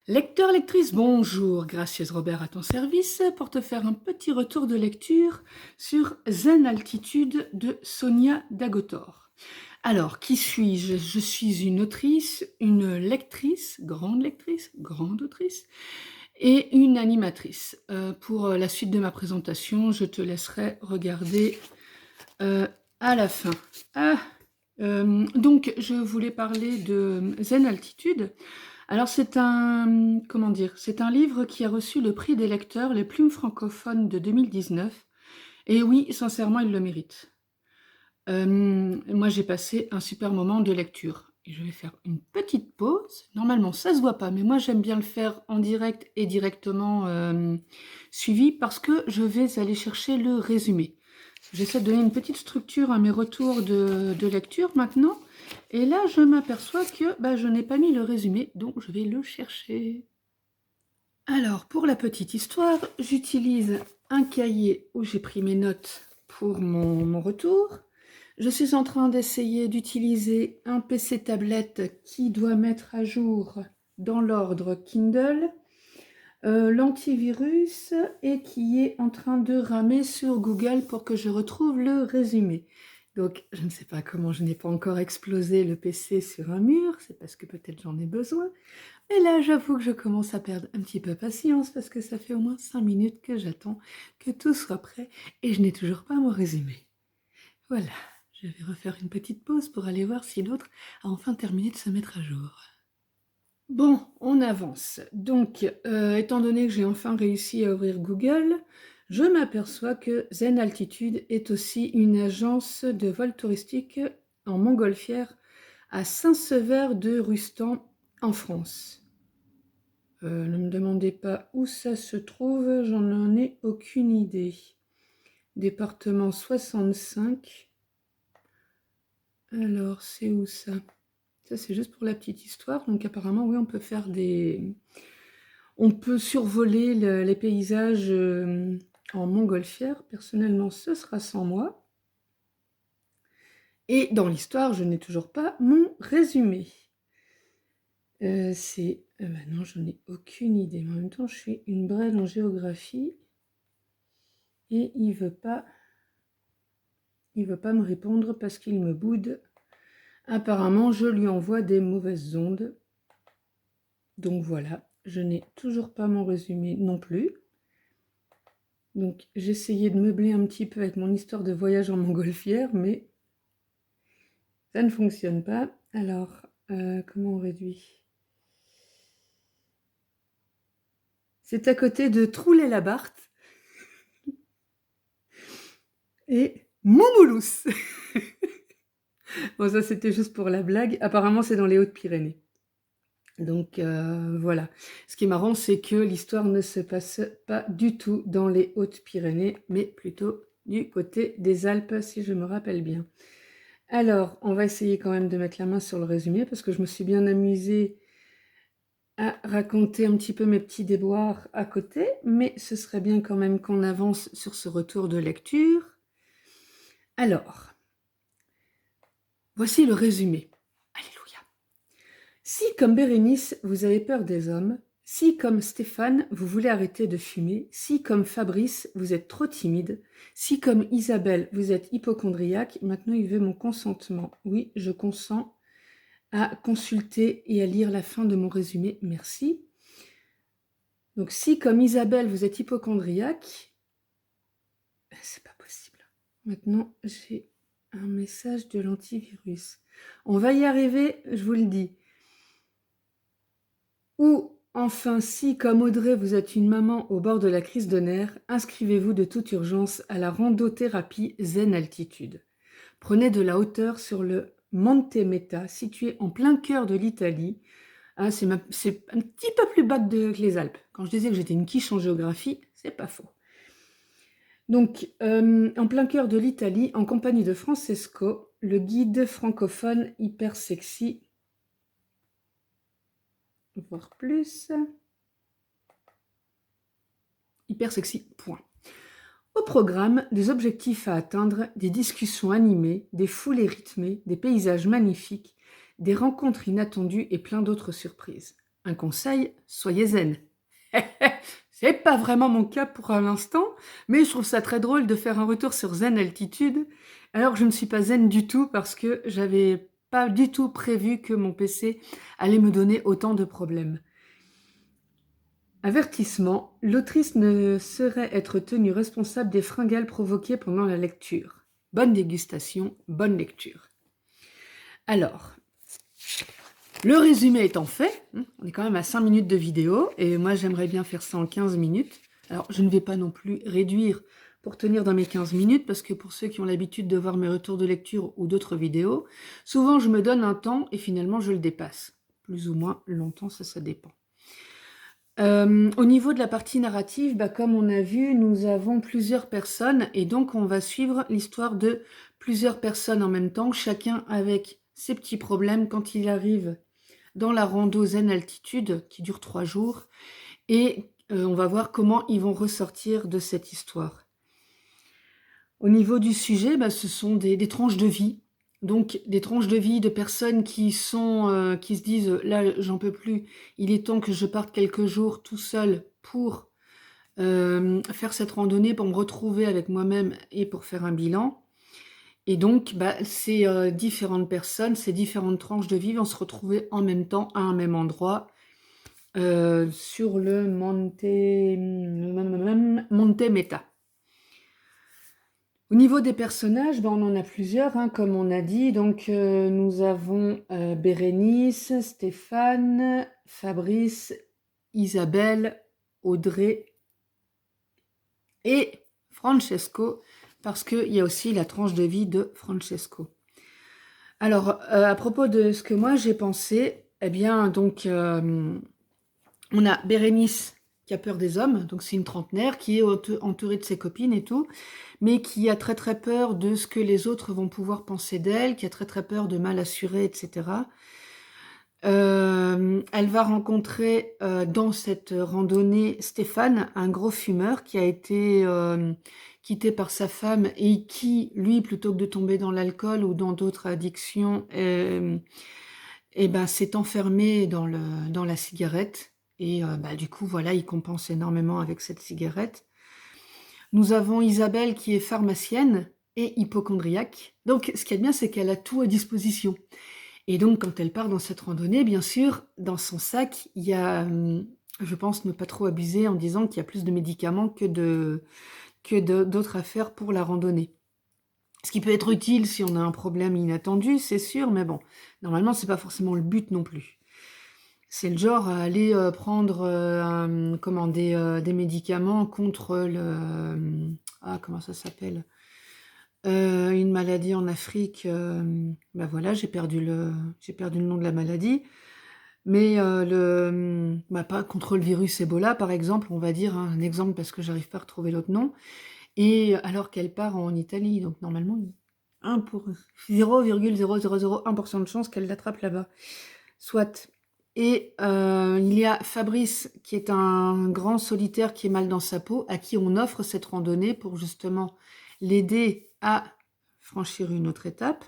Lecteur, lectrice, bonjour, gracieuse Robert à ton service pour te faire un petit retour de lecture sur Zen Altitude de Sonia Dagotor. Alors, qui suis-je? Je suis une autrice, une lectrice, grande autrice, et une animatrice. Pour la suite de ma présentation, je te laisserai regarder à la fin. Donc, je voulais parler de Zen Altitude. Alors c'est un, comment dire, c'est un livre qui a reçu le prix des lecteurs les plumes francophones de 2019. Et oui, sincèrement, il le mérite. Moi, j'ai passé un super moment de lecture. Et je vais faire une petite pause. Normalement, ça se voit pas, mais moi, j'aime bien le faire en direct et directement suivi parce que je vais aller chercher le résumé. J'essaie de donner une petite structure à mes retours de lecture maintenant. Et là, je m'aperçois que je n'ai pas mis le résumé, donc je vais le chercher. Alors, pour la petite histoire, j'utilise un cahier où j'ai pris mes notes pour mon retour. Je suis en train d'essayer d'utiliser un PC tablette qui doit mettre à jour dans l'ordre Kindle, l'antivirus et qui est en train de ramer sur Google pour que je retrouve le résumé. Donc, je ne sais pas comment je n'ai pas encore explosé le PC sur un mur, c'est parce que peut-être j'en ai besoin. Mais là, j'avoue que je commence à perdre un petit peu patience parce que ça fait au moins 5 minutes que j'attends que tout soit prêt et je n'ai toujours pas mon résumé. Voilà, je vais refaire une petite pause pour aller voir si l'autre a enfin terminé de se mettre à jour. Bon, on avance. Donc, étant donné que j'ai enfin réussi à ouvrir Google, je m'aperçois que Zen Altitude est aussi une agence de vol touristique en montgolfière à Saint-Sever de Rustan, en France. Ne me demandez pas où ça se trouve, j'en ai aucune idée. Département 65. Alors, c'est où ça? Ça, c'est juste pour la petite histoire. Donc, apparemment, oui, on peut faire des... On peut survoler les paysages en montgolfière. Personnellement, ce sera sans moi. Et dans l'histoire, je n'ai toujours pas mon résumé. Non, je n'ai aucune idée. Mais en même temps, je suis une brêle en géographie. Et il veut pas me répondre parce qu'il me boude. Apparemment, je lui envoie des mauvaises ondes. Donc voilà, je n'ai toujours pas mon résumé non plus. Donc j'essayais de meubler un petit peu avec mon histoire de voyage en montgolfière, mais ça ne fonctionne pas. Alors, comment on réduit? C'est à côté de Troulay-la-Barthe et Montmoulous. Bon, ça c'était juste pour la blague. Apparemment, c'est dans les Hautes-Pyrénées. Donc voilà. Ce qui est marrant, c'est que l'histoire ne se passe pas du tout dans les Hautes-Pyrénées, mais plutôt du côté des Alpes, si je me rappelle bien. Alors, on va essayer quand même de mettre la main sur le résumé, parce que je me suis bien amusée à raconter un petit peu mes petits déboires à côté, mais ce serait bien quand même qu'on avance sur ce retour de lecture. Alors, voici le résumé. Alléluia. Si, comme Bérénice, vous avez peur des hommes, si, comme Stéphane, vous voulez arrêter de fumer, si, comme Fabrice, vous êtes trop timide, si, comme Isabelle, vous êtes hypocondriaque, maintenant il veut mon consentement. Oui, je consens à consulter et à lire la fin de mon résumé, merci. Donc, si, comme Isabelle, vous êtes hypocondriaque, c'est pas possible. Maintenant, j'ai un message de l'antivirus. On va y arriver, je vous le dis. Ou enfin, si, comme Audrey, vous êtes une maman au bord de la crise de nerfs, inscrivez-vous de toute urgence à la randothérapie Zen Altitude. Prenez de la hauteur sur le Monte Meta, situé en plein cœur de l'Italie. Ah, c'est un petit peu plus bas que les Alpes. Quand je disais que j'étais une quiche en géographie, c'est pas faux. Donc, en plein cœur de l'Italie, en compagnie de Francesco, le guide francophone hyper sexy. Voir plus. Hyper sexy, point. Au programme, des objectifs à atteindre, des discussions animées, des foulées rythmées, des paysages magnifiques, des rencontres inattendues et plein d'autres surprises. un conseil, soyez zen. C'est pas vraiment mon cas pour l'instant, mais je trouve ça très drôle de faire un retour sur Zen Altitude, alors que je ne suis pas zen du tout parce que j'avais pas du tout prévu que mon PC allait me donner autant de problèmes. Avertissement, l'autrice ne saurait être tenue responsable des fringales provoquées pendant la lecture. Bonne dégustation, bonne lecture. Alors, le résumé étant fait, on est quand même à 5 minutes de vidéo, et moi j'aimerais bien faire ça en 15 minutes. Alors je ne vais pas non plus réduire pour tenir dans mes 15 minutes, parce que pour ceux qui ont l'habitude de voir mes retours de lecture ou d'autres vidéos, souvent je me donne un temps et finalement je le dépasse. Plus ou moins longtemps, ça dépend. Au niveau de la partie narrative, comme on a vu, nous avons plusieurs personnes, et donc on va suivre l'histoire de plusieurs personnes en même temps, chacun avec ses petits problèmes quand il arrive dans la rando Zen Altitude qui dure 3 jours, et on va voir comment ils vont ressortir de cette histoire. Au niveau du sujet, ce sont des tranches de vie, donc des tranches de vie de personnes qui se disent « là j'en peux plus, il est temps que je parte quelques jours tout seul pour faire cette randonnée, pour me retrouver avec moi-même et pour faire un bilan ». Et donc, ces différentes personnes, ces différentes tranches de vie vont se retrouver en même temps à un même endroit sur le Monte Meta. Au niveau des personnages, on en a plusieurs, comme on a dit. Donc, nous avons Bérénice, Stéphane, Fabrice, Isabelle, Audrey et Francesco, parce qu'il y a aussi la tranche de vie de Francesco. Alors, à propos de ce que moi j'ai pensé, eh bien, donc, on a Bérénice qui a peur des hommes, donc c'est une trentenaire qui est entourée de ses copines et tout, mais qui a très très peur de ce que les autres vont pouvoir penser d'elle, qui a très très peur de mal assurer, etc. Elle va rencontrer dans cette randonnée Stéphane, un gros fumeur qui a été quitté par sa femme et qui, lui, plutôt que de tomber dans l'alcool ou dans d'autres addictions, s'est enfermé dans la cigarette. Et du coup, voilà, il compense énormément avec cette cigarette. Nous avons Isabelle qui est pharmacienne et hypocondriaque. Donc, ce qui est bien, c'est qu'elle a tout à disposition. Et donc, quand elle part dans cette randonnée, bien sûr, dans son sac, il y a, je pense ne pas trop abuser en disant qu'il y a plus de médicaments que d'autres affaires pour la randonnée. Ce qui peut être utile si on a un problème inattendu, c'est sûr, mais bon, normalement, c'est pas forcément le but non plus. C'est le genre à aller prendre des médicaments contre comment ça s'appelle, une maladie en Afrique. Voilà, j'ai perdu le nom de la maladie. Mais pas contre le virus Ebola, par exemple, on va dire, un exemple parce que j'arrive pas à retrouver l'autre nom. Et alors qu'elle part en Italie, donc normalement, 0,0001% de chance qu'elle l'attrape là-bas. Soit. Et il y a Fabrice, qui est un grand solitaire qui est mal dans sa peau, à qui on offre cette randonnée pour justement l'aider à franchir une autre étape.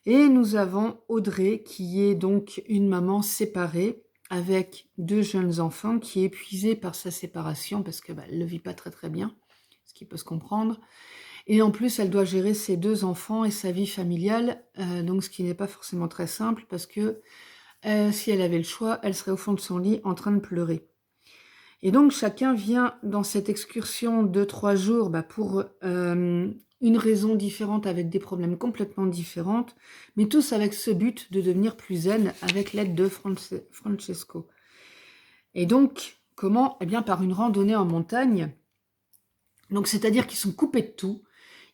Et nous avons Audrey, qui est donc une maman séparée, avec 2 jeunes enfants, qui est épuisée par sa séparation, parce qu'elle ne le vit pas très très bien, ce qui peut se comprendre. Et en plus, elle doit gérer ses 2 enfants et sa vie familiale, donc ce qui n'est pas forcément très simple, parce que si elle avait le choix, elle serait au fond de son lit en train de pleurer. Et donc, chacun vient dans cette excursion de 3 jours pour une raison différente, avec des problèmes complètement différents, mais tous avec ce but de devenir plus zen avec l'aide de Francesco. Et donc, comment? Eh bien, par une randonnée en montagne. Donc, c'est-à-dire qu'ils sont coupés de tout.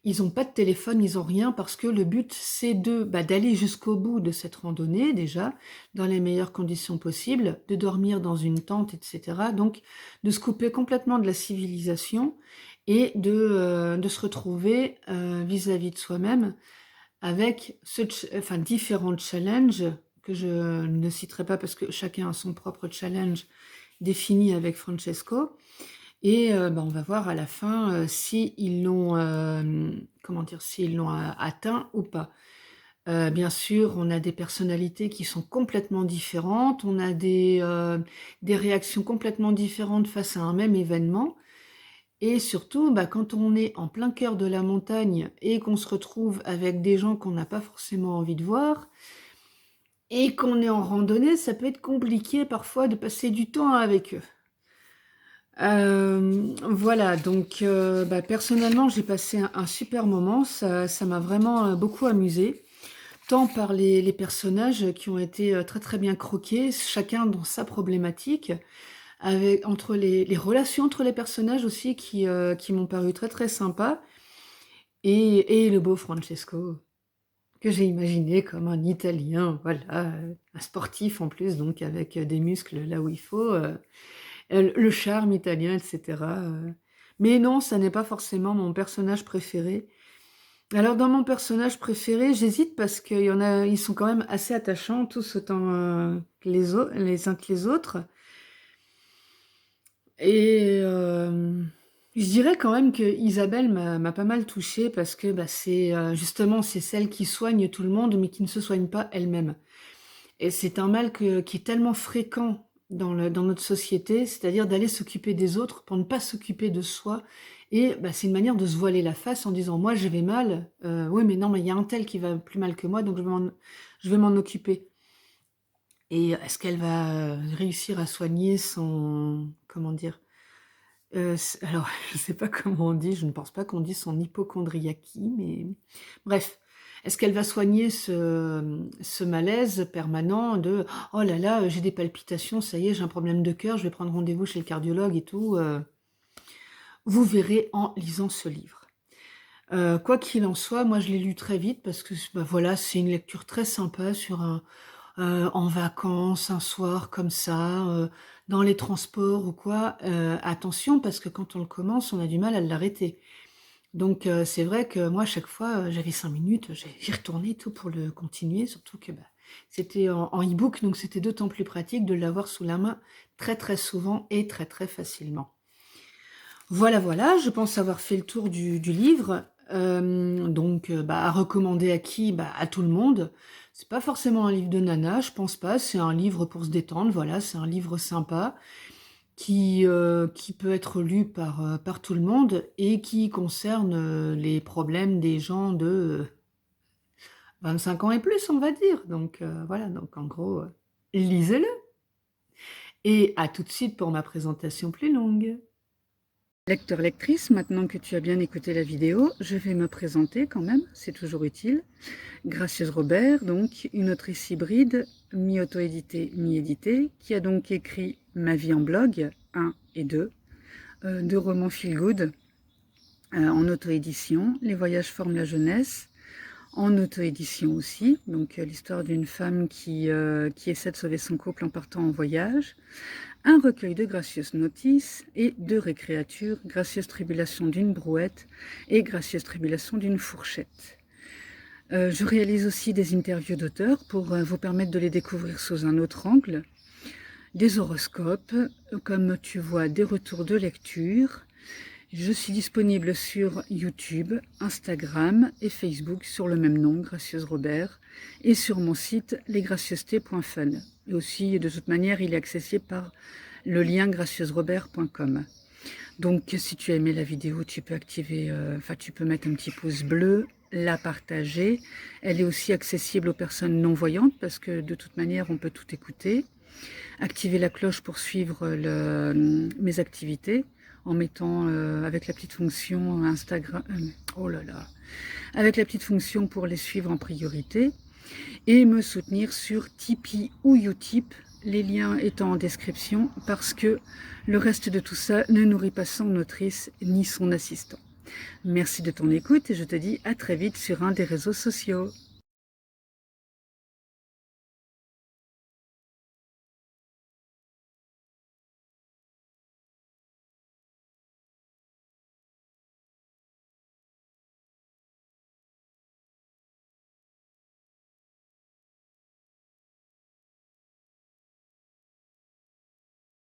Ils n'ont pas de téléphone, ils n'ont rien, parce que le but, c'est d'aller jusqu'au bout de cette randonnée, déjà, dans les meilleures conditions possibles, de dormir dans une tente, etc. Donc, de se couper complètement de la civilisation et de se retrouver vis-à-vis de soi-même avec différents challenges que je ne citerai pas parce que chacun a son propre challenge défini avec Francesco. Et on va voir à la fin s'ils l'ont atteint ou pas. Bien sûr, on a des personnalités qui sont complètement différentes, on a des réactions complètement différentes face à un même événement et surtout, bah, quand on est en plein cœur de la montagne et qu'on se retrouve avec des gens qu'on n'a pas forcément envie de voir et qu'on est en randonnée, ça peut être compliqué parfois de passer du temps avec eux. Voilà donc bah, personnellement, j'ai passé un super moment, ça m'a vraiment, beaucoup amusée. Tant par les personnages qui ont été, très, très bien croqués, chacun dans sa problématique, avec entre les relations entre les personnages aussi qui m'ont paru très, très sympas et le beau Francesco, que j'ai imaginé comme un Italien, voilà, un sportif en plus, donc avec, des muscles là où il faut, le charme italien et cetera, mais non, ça n'est pas forcément mon personnage préféré. Alors dans mon personnage préféré, j'hésite parce qu'il y en a ils sont quand même assez attachants, tous autant, que les uns que les autres et je dirais quand même que Isabelle m'a pas mal touchée parce que, bah, c'est, justement, c'est celle qui soigne tout le monde, mais qui ne se soigne pas elle-même et c'est un mal qui est tellement fréquent dans notre société, c'est-à-dire d'aller s'occuper des autres pour ne pas s'occuper de soi et bah, c'est une manière de se voiler la face en disant: «Moi, je vais mal, oui, mais non, mais il y a un tel qui va plus mal que moi, donc je vais m'en occuper» et est-ce qu'elle va, réussir à soigner son comment dire? Alors je sais pas comment on dit, je ne pense pas qu'on dit son hypocondriaquie, mais bref. Est-ce qu'elle va soigner ce malaise permanent de: «Oh là là, j'ai des palpitations, ça y est, j'ai un problème de cœur, je vais prendre rendez-vous chez le cardiologue et tout», vous verrez en lisant ce livre. Quoi qu'il en soit, moi je l'ai lu très vite parce que bah, voilà, c'est une lecture très sympa sur en vacances, un soir comme ça, dans les transports ou quoi. Attention parce que quand on le commence, on a du mal à l'arrêter. Donc c'est vrai que moi, à chaque fois, j'avais 5 minutes, j'y retournais et tout pour le continuer, surtout que, bah, c'était en e-book, donc c'était d'autant plus pratique de l'avoir sous la main très, très souvent et très, très facilement. Voilà, voilà, je pense avoir fait le tour du livre. Donc bah, à recommander à qui? Bah, à tout le monde. C'est pas forcément un livre de nana, je pense pas, c'est un livre pour se détendre, voilà, c'est un livre sympa qui peut être lu par tout le monde et qui concerne, les problèmes des gens de, 25 ans et plus, on va dire. Donc voilà, donc en gros, lisez-le et à tout de suite pour ma présentation plus longue. Lecteur, lectrice, maintenant que tu as bien écouté la vidéo, je vais me présenter quand même, c'est toujours utile. Gracieuse Robert, donc une autrice hybride, mi-auto-éditée, mi-éditée, qui a donc écrit Ma vie en blog 1 et 2, deux romans feel good en auto-édition, Les voyages forment la jeunesse, en auto-édition aussi, donc l'histoire d'une femme qui essaie de sauver son couple en partant en voyage, un recueil de gracieuses notices et deux récréatures, Gracieuse tribulation d'une brouette et Gracieuse tribulation d'une fourchette. Je réalise aussi des interviews d'auteurs pour vous permettre de les découvrir sous un autre angle, des horoscopes, comme tu vois, des retours de lecture. Je suis disponible sur YouTube, Instagram et Facebook sur le même nom, Gracieuse Robert, et sur mon site lesgracieusetés.fun. Et aussi, de toute manière, il est accessible par le lien gracieusrobert.com. Donc, si tu as aimé la vidéo, tu peux activer, tu peux mettre un petit pouce bleu, la partager. Elle est aussi accessible aux personnes non-voyantes parce que de toute manière, on peut tout écouter. Activer la cloche pour suivre mes activités en mettant avec la petite fonction Instagram, avec la petite fonction pour les suivre en priorité et me soutenir sur Tipeee ou Utip, les liens étant en description parce que le reste de tout ça ne nourrit pas son autrice ni son assistant. Merci de ton écoute et je te dis à très vite sur un des réseaux sociaux.